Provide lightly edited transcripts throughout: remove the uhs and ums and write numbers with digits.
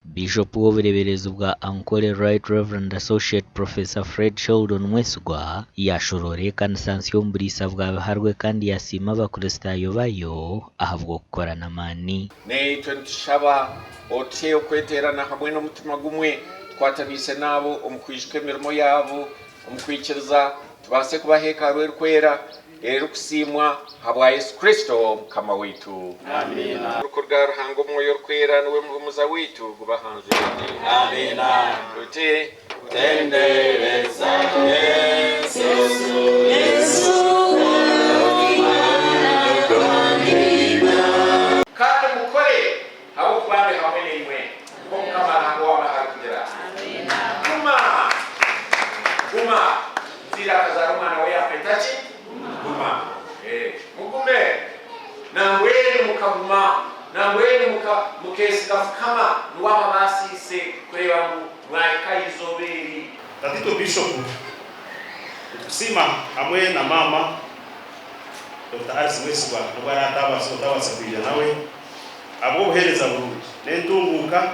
Bishop w'ubureberezi bwa Ankole Right Reverend Associate Professor Fred Sheldon Mwesigwa yashorore kanisansi y'omburisa bwa Biharwe kandi yasima abakristayo bayo ahabwo gukorana amani. Netwe ntushaba otye okweterana hamwe n'umutima gumwe twatabise nabo omukwijika emirimo yabo omukwikiriza tubase kubaheka rwera rero kusimwa habwa Yesu Kristo kama witu. Amina. Rukorwa ruhango mwoyo rwera niwe muza witu kubahanze. Amina. Uti tendereza Yesu kandi mukore habo kubambe hamwe n'imwe ko kama hango w'amahanga kugira. Amina. Kuma zira kazara umwana we yapetachi mugume nangweni mukaguma nangweni mukesika kama nuwama basise kureba mwaka izoberi. Tatito Bishop kusima hamwe na mama Dr. Alice Mwesigwa nubara atabaza kuija nawe abo buhereza burungi nentunguka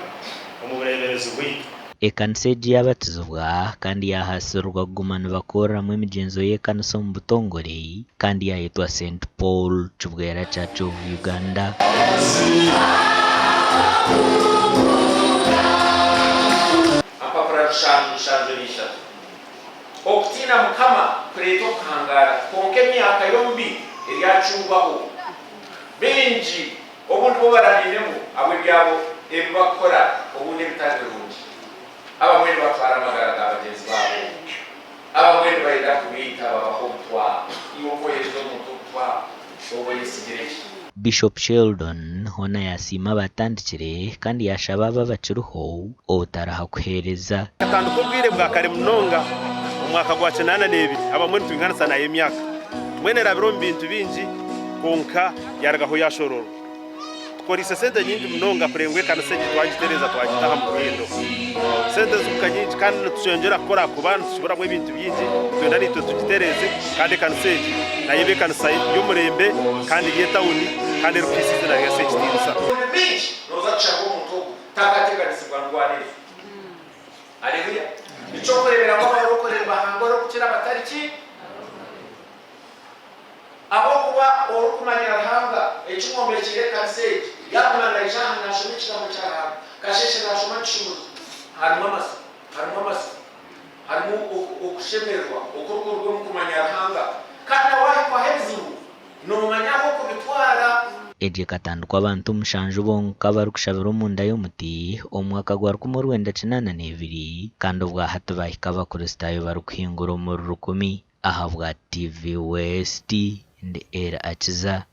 omubureberezi bwitu Ekanisa yabatizibwa kandi yahasirwa kugumana bakoramu emigenzo y'ekanisa mu butongore kandi yayitwa St. Paul Kibwera Church of Uganda. Apapura shanjurisha okutina mukama kureto kuhangara konke myaka yombi eryacungwaho bingi obuntu bo baraninemu abo byabo ebibakora obundi bitazirungi. Abamwe batwara amagara y'abagenzi babo, abamwe bayida kubita babahotwa iyo yezo mututwa obo yesigireki. Bishop Sheldon hona yasima batandikire kandi yashaba ababakiruho otaraha kuhereza katanduko bwire bwa kare munonga umwaka gwa 82 abamwe twingana sana y'imyaka mwene rabiro mbintu bingi konka yaragaho yashororo korisa sente nyingi munonga prengwe kana seje twagitereza twagitaha mu rwendo sente zukanyingi kandi tushongera kora ku bantu tushobora mu ibintu byingi twenda nito tugitereze kandi kana seje nayibe kana sai y'umurembe kandi yetawuni kandi rukisize na ya seje tinsa bingi noza chako muto takateganisibwa ndwanire. Haleluya. Ico kurebera ko barokorerwa hangoro kukira batariki abo kuba orukumanya hanga ekimombe kireka seje yakumana ijana na shumi kigamo cyaha kasheshe na shuma cyumu harimo amasi harimo ukushemerwa ukorwa mu kumanya hanga kandi wahi kwa hezuru no manyaho kubitwara eje katandukwa abantu mushanju bonka barukushabira omunda y'omuti omwaka gwa 1992 kandi obwa hatu bahika abakristayo barukuhingura omuri 10 ahabwa TV West ndi era akiza